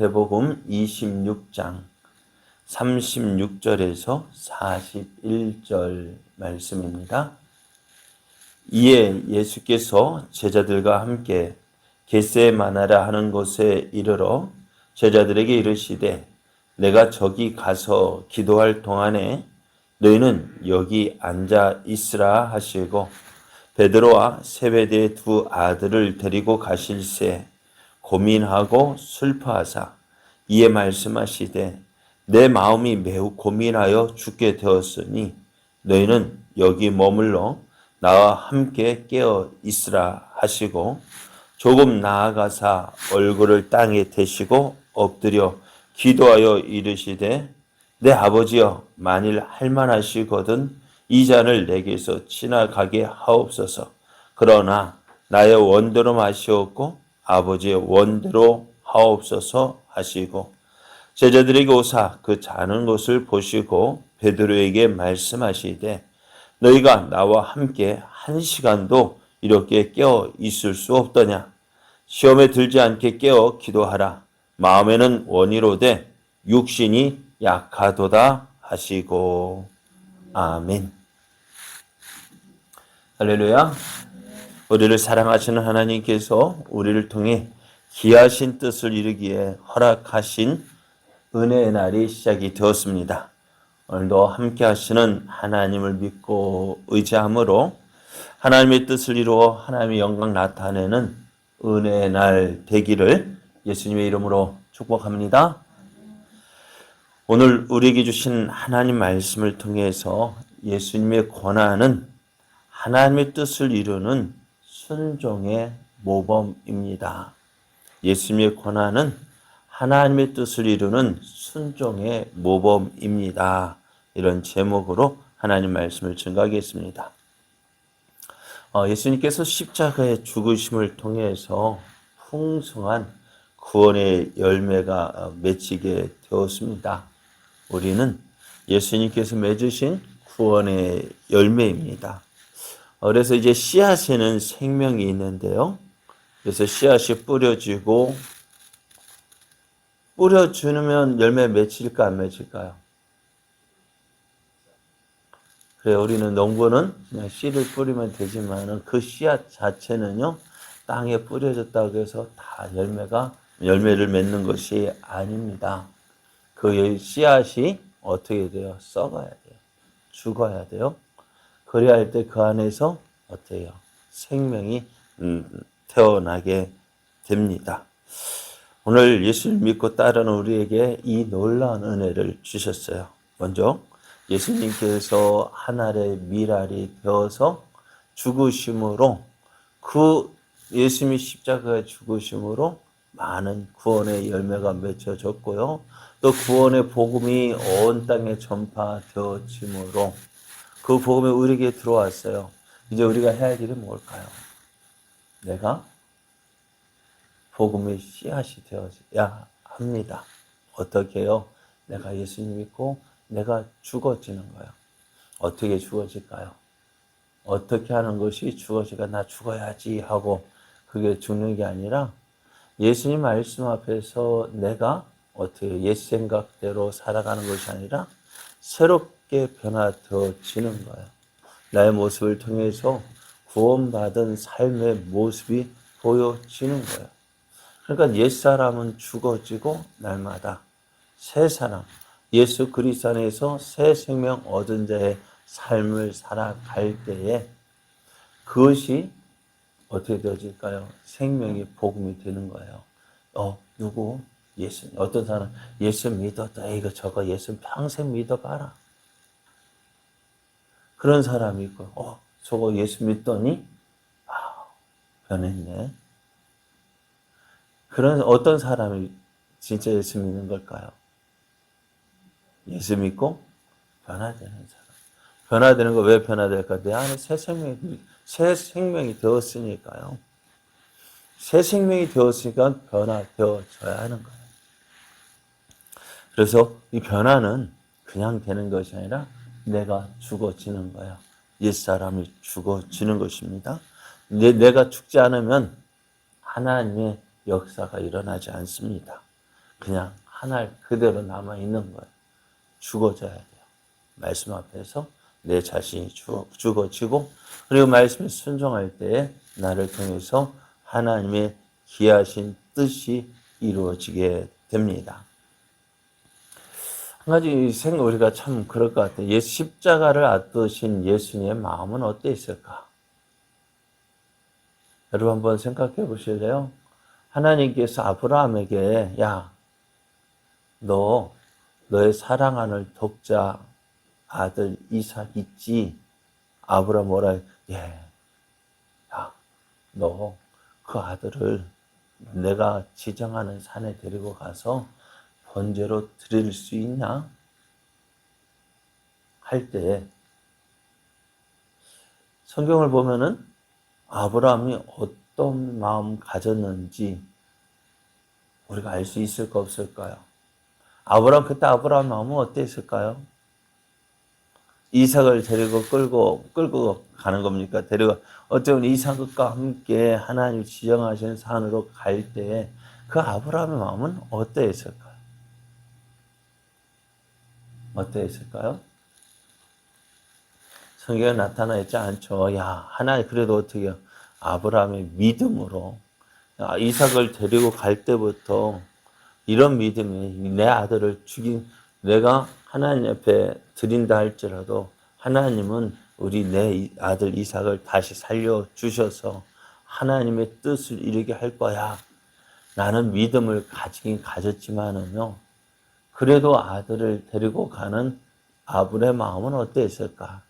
마태복음 26장 36절에서 41절 말씀입니다. 이에 예수께서 제자들과 함께 겟세마나라 하는 곳에 이르러 제자들에게 이르시되 내가 저기 가서 기도할 동안에 너희는 여기 앉아 있으라 하시고 베드로와 세베대의 두 아들을 데리고 가실새 고민하고 슬퍼하사 이에 말씀하시되 내 마음이 매우 고민하여 죽게 되었으니 너희는 여기 머물러 나와 함께 깨어 있으라 하시고 조금 나아가사 얼굴을 땅에 대시고 엎드려 기도하여 이르시되 내 아버지여 만일 할만하시거든 이 잔을 내게서 지나가게 하옵소서. 그러나 나의 원대로 마시옵고 아버지의 원대로 하옵소서 하시고 제자들에게 오사 그 자는 것을 보시고 베드로에게 말씀하시되 너희가 나와 함께 한 시간도 이렇게 깨어 있을 수 없더냐. 시험에 들지 않게 깨어 기도하라. 마음에는 원이로되 육신이 약하도다 하시고 아멘. 할렐루야. 우리를 사랑하시는 하나님께서 우리를 통해 기하신 뜻을 이루기에 허락하신 은혜의 날이 시작이 되었습니다. 오늘도 함께 하시는 하나님을 믿고 의지함으로 하나님의 뜻을 이루어 하나님의 영광 나타내는 은혜의 날 되기를 예수님의 이름으로 축복합니다. 오늘 우리에게 주신 하나님 말씀을 통해서 예수님의 권한은 하나님의 뜻을 이루는 순종의 모범입니다. 예수님의 권한은 하나님의 뜻을 이루는 순종의 모범입니다. 이런 제목으로 하나님 말씀을 증거하겠습니다. 예수님께서 십자가의 죽으심을 통해서 풍성한 구원의 열매가 맺히게 되었습니다. 우리는 예수님께서 맺으신 구원의 열매입니다. 그래서 이제 씨앗에는 생명이 있는데요. 그래서 씨앗이 뿌려지고 뿌려주면 열매 맺힐까 안 맺힐까요? 그래 우리는 농부는 그냥 씨를 뿌리면 되지만 그 씨앗 자체는요 땅에 뿌려졌다고 해서 다 열매를 맺는 것이 아닙니다. 그 씨앗이 어떻게 돼요? 썩어야 돼요. 죽어야 돼요. 그래야 할 때 그 안에서 어때요? 생명이 태어나게 됩니다. 오늘 예수를 믿고 따르는 우리에게 이 놀라운 은혜를 주셨어요. 먼저 예수님께서 하늘의 미랄이 되어서 죽으심으로 그 예수님이 십자가의 죽으심으로 많은 구원의 열매가 맺혀졌고요. 또 구원의 복음이 온 땅에 전파되어짐으로 그 복음이 우리에게 들어왔어요. 이제 우리가 해야 할 일이 뭘까요? 내가 복음의 씨앗이 되어야 합니다. 어떻게 해요? 내가 예수님 믿고 내가 죽어지는 거예요. 어떻게 죽어질까요? 어떻게 하는 것이 죽어질까? 나 죽어야지 하고 그게 죽는 게 아니라 예수님 말씀 앞에서 내가 어떻게 옛 생각대로 살아가는 것이 아니라 새롭게 변화되어지는 거예요. 나의 모습을 통해서 구원받은 삶의 모습이 보여지는 거예요. 그러니까 옛사람은 죽어지고 날마다 새 사람, 예수 그리스도 안에서 새 생명 얻은 자의 삶을 살아갈 때에 그것이 어떻게 되어질까요? 생명이 복음이 되는 거예요. 누구? 예수. 어떤 사람 예수 믿었다. 이거 저거 예수 평생 믿어봐라. 그런 사람이 있고, 저거 예수 믿더니 변했네. 그런 어떤 사람이 진짜 예수 믿는 걸까요? 예수 믿고 변화되는 사람. 변화되는 거 왜 변화될까? 내 안에 새 생명이 되었으니까요. 새 생명이 되었으니까 변화되어져야 하는 거예요. 그래서 이 변화는 그냥 되는 것이 아니라 내가 죽어지는 거예요. 옛사람이 죽어지는 것입니다. 내가 죽지 않으면 하나님의 역사가 일어나지 않습니다. 그냥 한 알 그대로 남아있는 거예요. 죽어져야 돼요. 말씀 앞에서 내 자신이 죽어지고, 그리고 말씀에 순종할 때에 나를 통해서 하나님의 기하신 뜻이 이루어지게 됩니다. 한 가지 생각, 우리가 참 그럴 것 같아요. 십자가를 앞두신 예수님의 마음은 어땠을까? 여러분 한번 생각해 보실래요? 하나님께서 아브라함에게, 야, 너의 사랑하는 독자 아들 이삭 있지? 아브라함 뭐라 해? 예. 야, 너 그 아들을 내가 지정하는 산에 데리고 가서 번제로 드릴 수 있냐? 할 때 성경을 보면은 아브라함이 어떤 마음 가졌는지 우리가 알 수 있을까 없을까요? 그때 아브라함 마음은 어땠을까요? 이삭을 데리고 끌고 가는 겁니까? 어쩌면 이삭과 함께 하나님 지정하신 산으로 갈 때 그 아브라함의 마음은 어떠했을까요? 성경에 나타나 있지 않죠. 야, 하나님 그래도 어떻게 해요? 아브라함의 믿음으로 이삭을 데리고 갈 때부터 이런 믿음이, 내 아들을 내가 하나님 앞에 드린다 할지라도 하나님은 내 아들 이삭을 다시 살려주셔서 하나님의 뜻을 이루게 할 거야. 나는 믿음을 가졌지만은요, 그래도 아들을 데리고 가는 아브라함의 마음은 어땠을까요?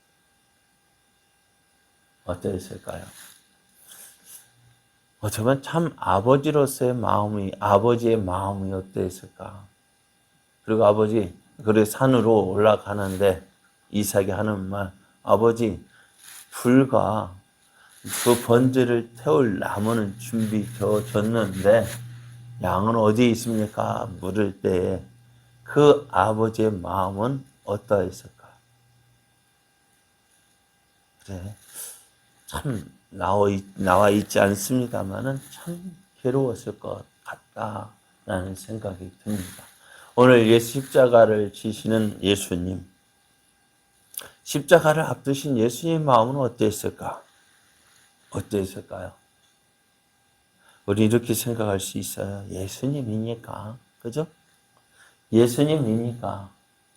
저건 참 아버지의 마음이 어땠을까? 그리고 산으로 올라가는데 이삭이 하는 말, 아버지, 불과 그 번제를 태울 나무는 준비되어졌는데 양은 어디에 있습니까? 물을 때에 그 아버지의 마음은 어떠했을까? 그래, 참 나와 있지 않습니다만은 참 괴로웠을 것 같다라는 생각이 듭니다. 오늘 십자가를 지시는 예수님, 십자가를 앞두신 예수님의 마음은 어땠을까요? 우리 이렇게 생각할 수 있어요. 예수님이니까, 그죠? 예수님이니까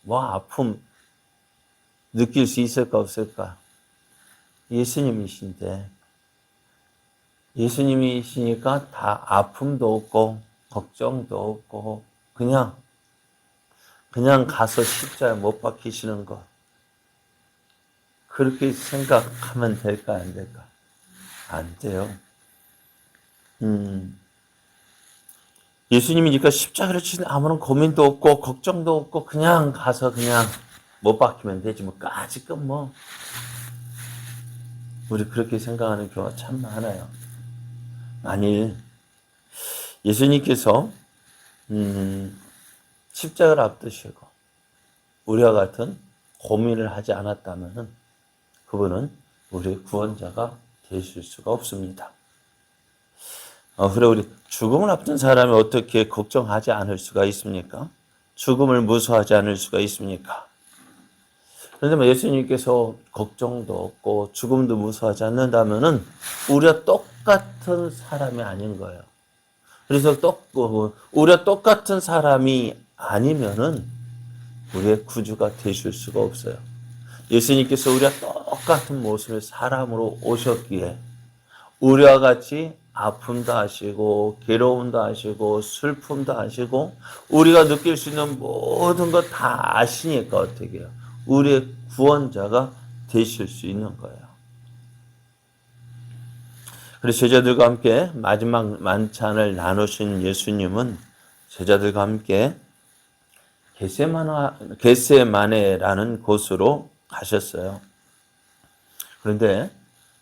아픔 느낄 수 있을까 없을까? 예수님이시니까 다 아픔도 없고 걱정도 없고 그냥 가서 십자가에 못 박히시는 것, 그렇게 생각하면 될까 안 될까? 안 돼요. 예수님이니까 십자가를 치는 아무런 고민도 없고 걱정도 없고 그냥 가서 못 박히면 되지 우리 그렇게 생각하는 경우가 참 많아요. 만일 예수님께서 십자가를 앞두시고 우리와 같은 고민을 하지 않았다면 그분은 우리의 구원자가 되실 수가 없습니다. 그래, 우리 죽음을 앞둔 사람이 어떻게 걱정하지 않을 수가 있습니까? 죽음을 무서워하지 않을 수가 있습니까? 그런데 예수님께서 걱정도 없고 죽음도 무서워하지 않는다면은 우리가 똑같은 사람이 아닌 거예요. 그래서 우리가 똑같은 사람이 아니면은 우리의 구주가 되실 수가 없어요. 예수님께서 우리가 똑같은 모습의 사람으로 오셨기에 우리와 같이 아픔도 하시고 괴로움도 하시고 슬픔도 하시고 우리가 느낄 수 있는 모든 것 다 아시니까 어떻게 해요? 우리의 구원자가 되실 수 있는 거예요. 그래서 제자들과 함께 마지막 만찬을 나누신 예수님은 제자들과 함께 겟세마네라는 곳으로 가셨어요. 그런데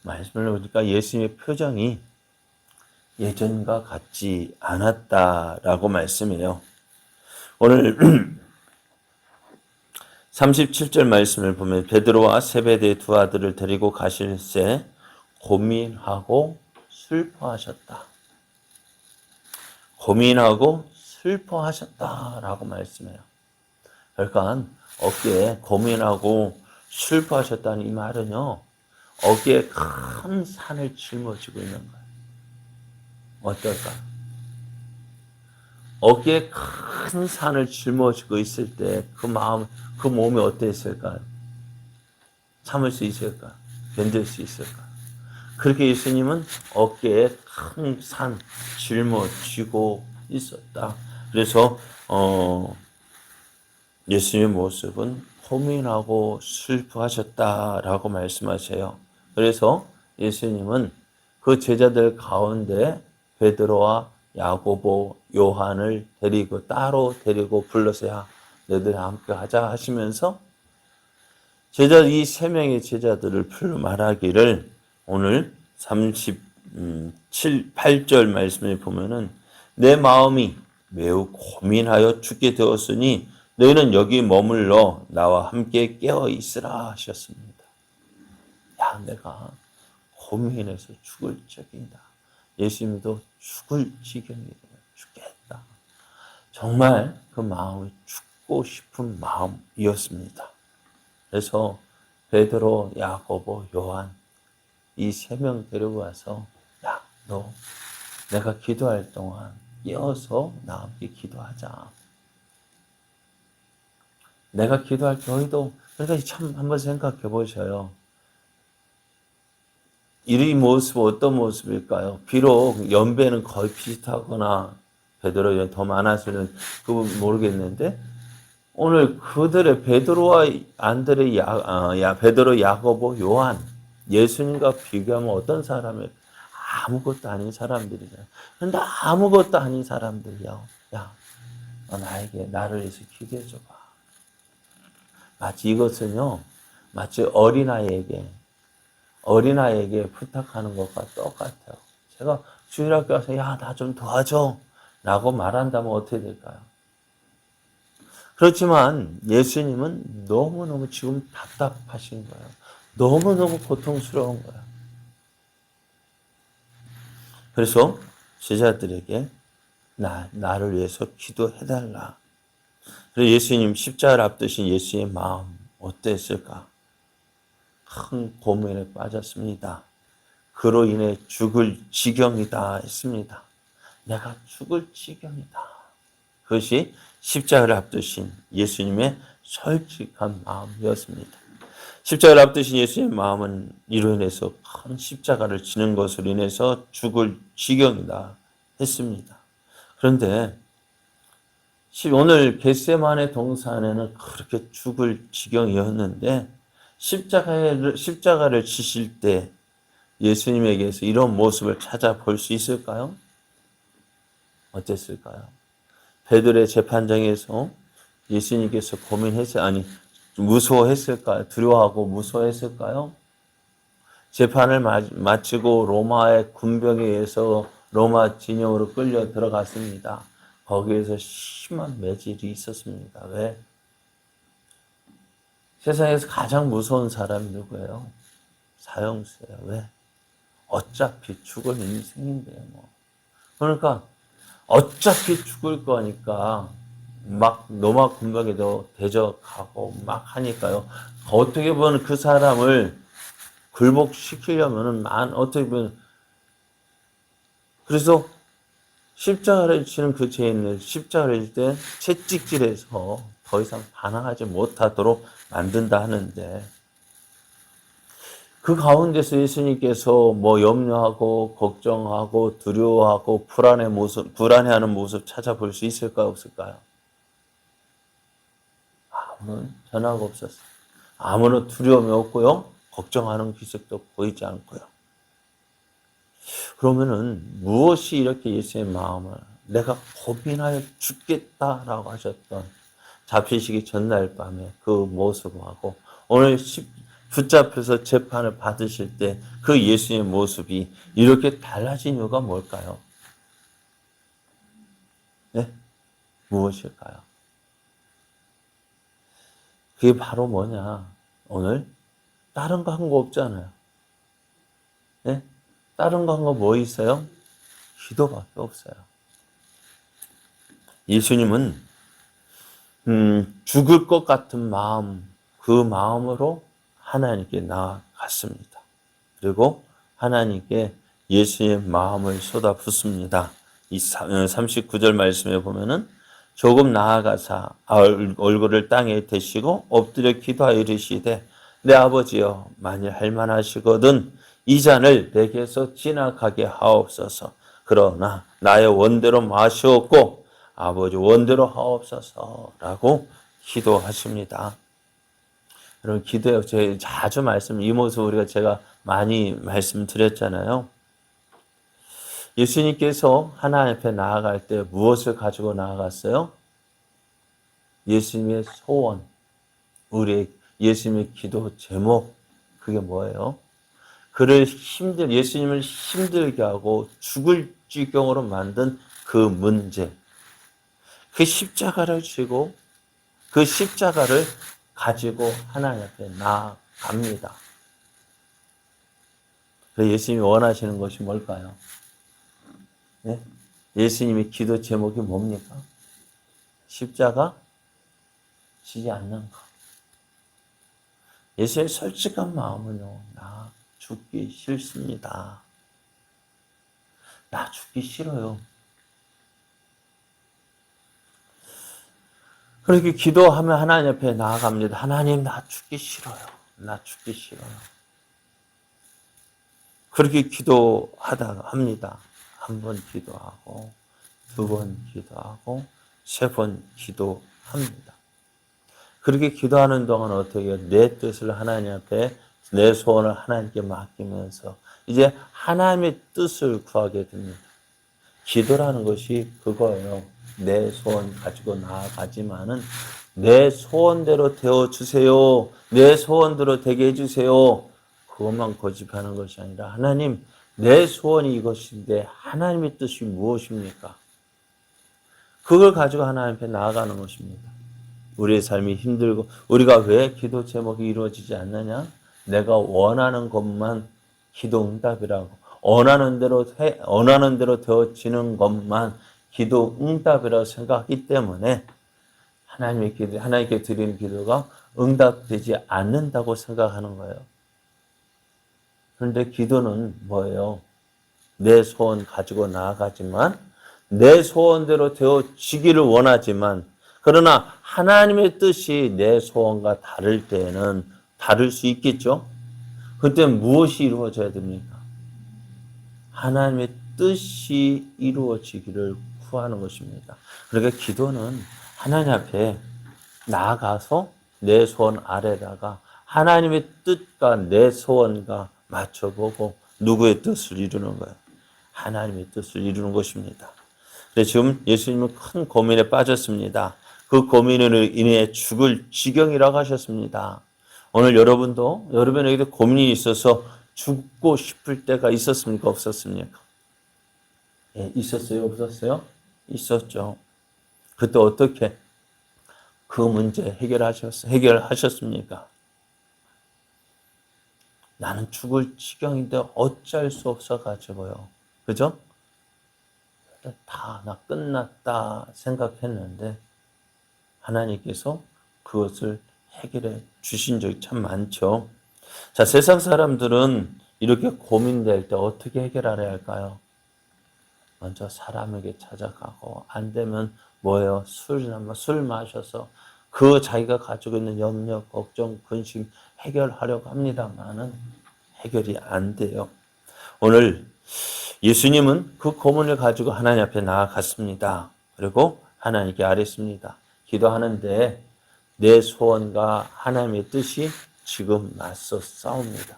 말씀을 보니까 예수님의 표정이 예전과 같지 않았다라고 말씀해요. 오늘 37절 말씀을 보면 베드로와 세베대의 두 아들을 데리고 가실새 고민하고 슬퍼하셨다. 고민하고 슬퍼하셨다라고 말씀해요. 그러니까 어깨에 고민하고 슬퍼하셨다는 이 말은요, 어깨에 큰 산을 짊어지고 있는 거예요. 어떨까? 어깨에 큰 산을 짊어지고 있을 때 그 마음, 그 몸이 어땠을까요? 참을 수 있을까? 견딜 수 있을까? 그렇게 예수님은 어깨에 큰 산 짊어지고 있었다. 그래서 예수님의 모습은 고민하고 슬퍼하셨다라고 말씀하세요. 그래서 예수님은 그 제자들 가운데 베드로와 야고보, 요한을 따로 데리고 불러서 야, 너희들 함께 하자 하시면서 이 세 명의 제자들을 불러 말하기를 오늘 8절 말씀에 보면은 내 마음이 매우 고민하여 죽게 되었으니 너희는 여기 머물러 나와 함께 깨어 있으라 하셨습니다. 야, 내가 고민해서 죽을 적이다. 예수님도 죽을 지경이다. 죽겠다. 정말 그 마음이 죽고 싶은 마음이었습니다. 그래서 베드로, 야고보, 요한 이 세 명 데리고 와서 야, 너 내가 기도할 동안 깨어서 나와 함께 기도하자. 내가 기도할 때 너희도 그러니까 참 한번 생각해 보셔요. 이 모습 어떤 모습일까요? 비록 연배는 거의 비슷하거나 베드로 더 많았으면 그건 모르겠는데 오늘 그들의 베드로와 베드로, 야고보, 요한 예수님과 비교하면 어떤 사람을 아무것도 아닌 사람들이잖아요. 근데 아무것도 아닌 사람들이요. 야, 너 나를 위해서 기도해 줘봐. 마치 어린아이에게 부탁하는 것과 똑같아요. 제가 주일학교 와서 야, 나 좀 도와줘 라고 말한다면 어떻게 될까요? 그렇지만 예수님은 너무너무 지금 답답하신 거예요. 너무너무 고통스러운 거예요. 그래서 제자들에게 나를 위해서 기도해달라. 그래서 예수님 십자가를 앞두신 예수의 마음 어땠을까? 큰 고민에 빠졌습니다. 그로 인해 죽을 지경이다 했습니다. 내가 죽을 지경이다. 그것이 십자가를 앞두신 예수님의 솔직한 마음이었습니다. 십자가를 앞두신 예수의 마음은 이로 인해서 큰 십자가를 지는 것으로 인해서 죽을 지경이다 했습니다. 그런데 오늘 겟세마네 동산에는 그렇게 죽을 지경이었는데 십자가를 지실 때 예수님에게서 이런 모습을 찾아볼 수 있을까요? 어땠을까요? 베드로의 재판장에서 예수님께서 무서워했을까요? 두려워하고 무서워했을까요? 재판을 마치고 로마의 군병에 의해서 로마 진영으로 끌려 들어갔습니다. 거기에서 심한 매질이 있었습니다. 왜? 세상에서 가장 무서운 사람이 누구예요? 사형수예요. 왜? 어차피 죽을 인생인데요. 그러니까 어차피 죽을 거니까 막 로마 군병에도 대적하고 막 하니까요. 어떻게 보면 그 사람을 굴복시키려면은 어떻게 보면 그래서 십자가를 지는 그 죄인을 십자가를 질 때 채찍질해서 더 이상 반항하지 못하도록 만든다 하는데 그 가운데서 예수님께서 염려하고 걱정하고 두려워하고 불안해하는 모습 찾아볼 수 있을까요? 없을까요? 아무런 변화가 없었어요. 아무런 두려움이 없고요. 걱정하는 기색도 보이지 않고요. 그러면은 무엇이 이렇게 예수의 마음을 내가 고민하여 죽겠다라고 하셨던 잡히시기 전날 밤에 그 모습하고 오늘 붙잡혀서 재판을 받으실 때 그 예수의 모습이 이렇게 달라진 이유가 뭘까요? 네? 무엇일까요? 그게 바로 뭐냐? 오늘 다른 거 한 거 없잖아요. 네? 다른 거 한 거 뭐 있어요? 기도밖에 없어요. 예수님은 죽을 것 같은 마음, 그 마음으로 하나님께 나아갔습니다. 그리고 하나님께 예수의 마음을 쏟아붓습니다. 이 39절 말씀에 보면은 조금 나아가사 얼굴을 땅에 대시고 엎드려 기도하여 이르시되 내 아버지여 만일 할만하시거든 이 잔을 내게서 지나가게 하옵소서. 그러나 나의 원대로 마시옵고 아버지 원대로 하옵소서라고 기도하십니다. 여러분 기도에 제가 자주 이 모습 제가 많이 말씀드렸잖아요. 예수님께서 하나님 앞에 나아갈 때 무엇을 가지고 나아갔어요? 예수님의 소원, 예수님의 기도 제목, 그게 뭐예요? 예수님을 힘들게 하고 죽을 지경으로 만든 그 문제, 그 십자가를 쥐고 그 십자가를 가지고 하나님 앞에 나아갑니다. 예수님이 원하시는 것이 뭘까요? 네? 예수님의 기도 제목이 뭡니까? 십자가 지지 않는 것. 예수의 솔직한 마음은요, 나 죽기 싫습니다. 나 죽기 싫어요. 그렇게 기도하면 하나님 앞에 나아갑니다. 하나님, 나 죽기 싫어요. 나 죽기 싫어요. 그렇게 합니다. 한 번 기도하고, 두 번 기도하고, 세 번 기도합니다. 그렇게 기도하는 동안 어떻게 해요? 내 뜻을 하나님 앞에, 내 소원을 하나님께 맡기면서 이제 하나님의 뜻을 구하게 됩니다. 기도라는 것이 그거예요. 내 소원 가지고 나아가지만은 내 소원대로 되어주세요. 내 소원대로 되게 해주세요. 그것만 고집하는 것이 아니라 하나님, 내 소원이 이것인데 하나님의 뜻이 무엇입니까? 그걸 가지고 하나님 앞에 나아가는 것입니다. 우리의 삶이 힘들고 우리가 왜 기도 제목이 이루어지지 않느냐? 내가 원하는 것만 기도 응답이라고 원하는 대로 되어지는 것만 기도 응답이라고 생각하기 때문에 하나님께 드리는 기도가 응답되지 않는다고 생각하는 거예요. 그런데 기도는 뭐예요? 내 소원 가지고 나아가지만 내 소원대로 되어지기를 원하지만 그러나 하나님의 뜻이 내 소원과 다를 때에는 다를 수 있겠죠? 그때 무엇이 이루어져야 됩니까? 하나님의 뜻이 이루어지기를 구하는 것입니다. 그러니까 기도는 하나님 앞에 나아가서 내 소원 아래다가 하나님의 뜻과 내 소원과 맞춰보고 누구의 뜻을 이루는 거예요? 하나님의 뜻을 이루는 것입니다. 그래서 지금 예수님은 큰 고민에 빠졌습니다. 그 고민으로 인해 죽을 지경이라고 하셨습니다. 오늘 여러분에게도 고민이 있어서 죽고 싶을 때가 있었습니까? 없었습니까? 예, 있었어요? 없었어요? 있었죠. 그때 어떻게 그 문제 해결하셨습니까? 나는 죽을 지경인데 어쩔 수 없어가지고요. 그죠? 나 끝났다 생각했는데 하나님께서 그것을 해결해 주신 적이 참 많죠. 자, 세상 사람들은 이렇게 고민될 때 어떻게 해결하려 할까요? 먼저 사람에게 찾아가고 안 되면 뭐예요? 술 마셔서 그 자기가 가지고 있는 염려, 걱정, 근심 해결하려고 합니다만은 해결이 안 돼요. 오늘 예수님은 그 고민을 가지고 하나님 앞에 나아갔습니다. 그리고 하나님께 아뢰습니다. 기도하는데 내 소원과 하나님의 뜻이 지금 맞서 싸웁니다.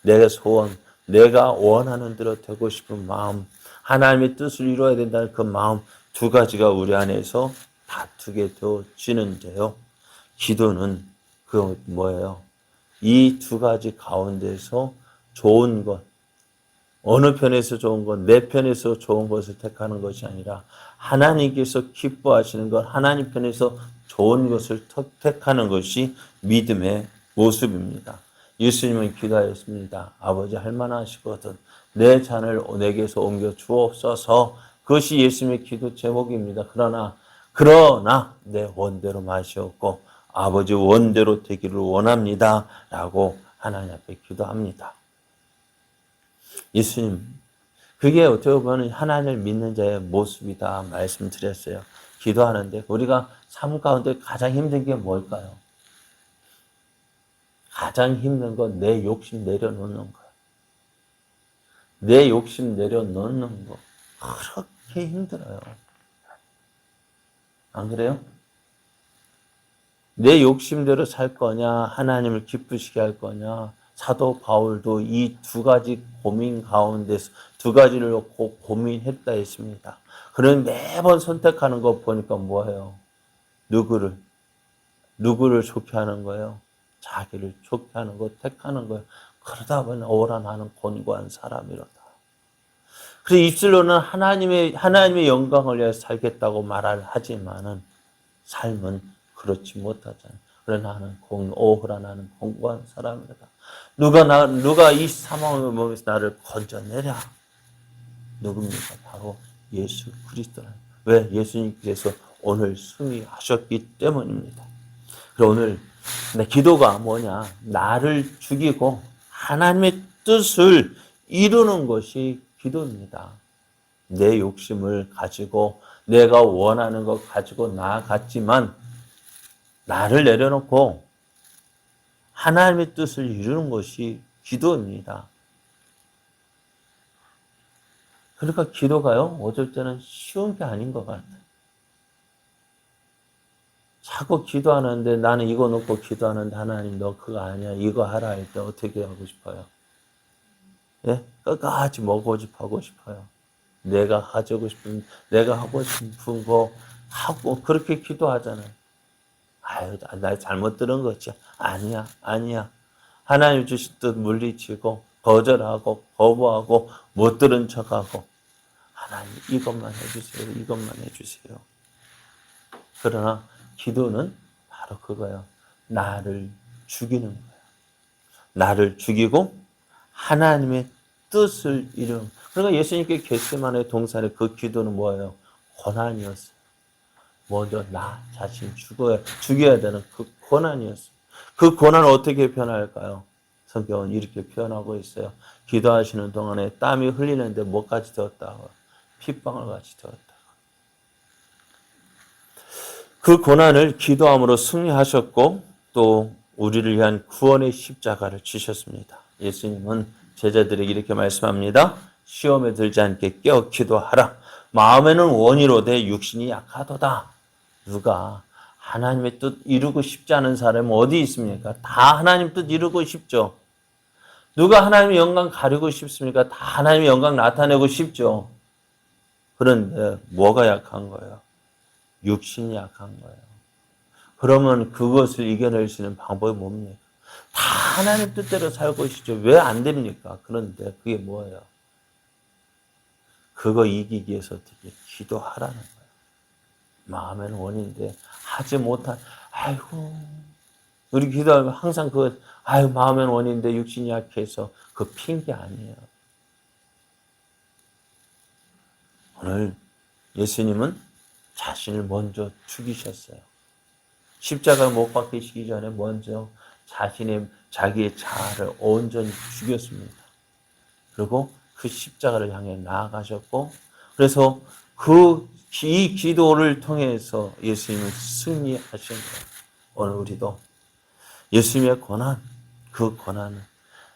내 소원, 내가 원하는 대로 되고 싶은 마음, 하나님의 뜻을 이루어야 된다는 그 마음 두 가지가 우리 안에서 다투게 되어지는데요. 기도는 뭐예요? 이 두 가지 가운데서 좋은 것, 어느 편에서 좋은 것, 내 편에서 좋은 것을 택하는 것이 아니라 하나님께서 기뻐하시는 것, 하나님 편에서 좋은 것을 택하는 것이 믿음의 모습입니다. 예수님은 기도하였습니다. 아버지 할만하시거든 내 잔을 내게서 옮겨 주옵소서. 그것이 예수님의 기도 제목입니다. 그러나 그러나 내 원대로 마시옵고 아버지 원대로 되기를 원합니다. 라고 하나님 앞에 기도합니다. 예수님, 그게 어떻게 보면 하나님을 믿는 자의 모습이다 말씀드렸어요. 기도하는데 우리가 삶 가운데 가장 힘든 게 뭘까요? 가장 힘든 건 내 욕심 내려놓는 거예요. 내 욕심 내려놓는 거 그렇게 힘들어요. 안 그래요? 내 욕심대로 살 거냐, 하나님을 기쁘시게 할 거냐. 사도 바울도 이 두 가지 고민 가운데서 두 가지를 놓고 고민했다 했습니다. 그런 매번 선택하는 거 보니까 뭐예요? 누구를 좋게 하는 거예요? 자기를 좋게 하는 거, 택하는 거예요. 그러다 보니 오라 나는 곤고한 사람이로다. 그래서 입술로는 하나님의 영광을 위해 살겠다고 말을 하지만은 삶은 그렇지 못하잖아요. 그러나 나는 공고한 사람이다. 누가 이 사망의 몸에서 나를 건져내랴. 누굽니까? 바로 예수 그리스도라. 왜? 예수님께서 오늘 승리하셨기 때문입니다. 그래서 오늘 내 기도가 뭐냐? 나를 죽이고 하나님의 뜻을 이루는 것이 기도입니다. 내 욕심을 가지고 내가 원하는 것 가지고 나아갔지만 나를 내려놓고 하나님의 뜻을 이루는 것이 기도입니다. 그러니까 기도가요, 어쩔 때는 쉬운 게 아닌 것 같아요. 자꾸 기도하는데 나는 이거 놓고 기도하는데 하나님 너 그거 아니야. 이거 하라 할 때 어떻게 하고 싶어요? 예? 끝까지 하고 싶어요. 내가 하고 싶은 거 하고 그렇게 기도하잖아요. 아유, 나 잘못 들은 거지. 아니야. 하나님 주신 뜻 물리치고 거절하고 거부하고 못 들은 척하고 하나님 이것만 해주세요. 그러나 기도는 바로 그거예요. 나를 죽이는 거예요. 나를 죽이고 하나님의 뜻을 이루는. 그러니까 예수님께 겟세마네 동산의 그 기도는 뭐예요? 고난이었어요. 먼저 나 자신 죽여야 되는 그 고난이었어요. 그 고난을 어떻게 표현할까요? 성경은 이렇게 표현하고 있어요. 기도하시는 동안에 땀이 흘리는데 뭐까지 되었다고? 핏방울 같이 되었다. 그 고난을 기도함으로 승리하셨고 또 우리를 위한 구원의 십자가를 지셨습니다. 예수님은 제자들에게 이렇게 말씀합니다. 시험에 들지 않게 깨어 기도하라. 마음에는 원이로되 육신이 약하도다. 누가 하나님의 뜻 이루고 싶지 않은 사람은 어디 있습니까? 다 하나님 뜻 이루고 싶죠. 누가 하나님의 영광 가리고 싶습니까? 다 하나님의 영광 나타내고 싶죠. 그런데 뭐가 약한 거예요? 육신이 약한 거예요. 그러면 그것을 이겨낼 수 있는 방법이 뭡니까? 다 하나님 뜻대로 살고 싶죠. 왜 안 됩니까? 그런데 그게 뭐예요? 그거 이기기 위해서 어떻게 기도하라는 거예요. 마음에는 원인데 하지 못한 우리 기도하면 항상 마음에는 원인데 육신이 약해서 그 핑계 아니에요. 오늘 예수님은 자신을 먼저 죽이셨어요. 십자가 못 박히시기 전에 먼저 자기의 자아를 온전히 죽였습니다. 그리고 그 십자가를 향해 나아가셨고, 그래서 이 기도를 통해서 예수님은 승리하신 거예요. 오늘 우리도 예수님의 그 고난은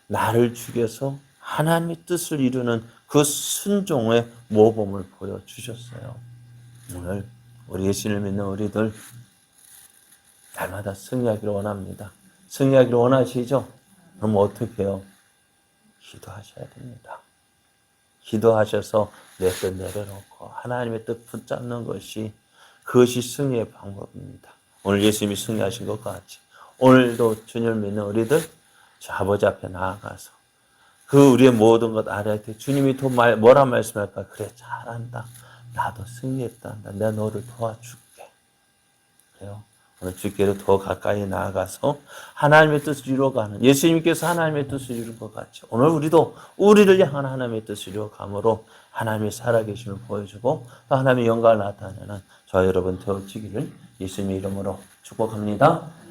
나를 죽여서 하나님의 뜻을 이루는 그 순종의 모범을 보여주셨어요. 오늘 우리 예수님을 믿는 우리들 날마다 승리하기를 원합니다. 승리하기를 원하시죠? 그럼 어떻게 해요? 기도하셔야 됩니다. 기도하셔서 내 뜻 내려놓고 하나님의 뜻 붙잡는 그것이 승리의 방법입니다. 오늘 예수님이 승리하신 것 같이 오늘도 주님을 믿는 우리들 저 아버지 앞에 나아가서 우리의 모든 것 알아야 돼. 주님이 또 뭐라 말씀할까? 그래 잘한다. 나도 승리했다. 내가 너를 도와줄게. 그래요. 오늘 주께로 더 가까이 나아가서 하나님의 뜻을 이루어가는, 예수님께서 하나님의 뜻을 이룬 것 같이 오늘 우리도 우리를 향한 하나님의 뜻을 이루어감으로 하나님의 살아계심을 보여주고 또 하나님의 영광을 나타내는 저와 여러분 되어지기를 예수님의 이름으로 축복합니다.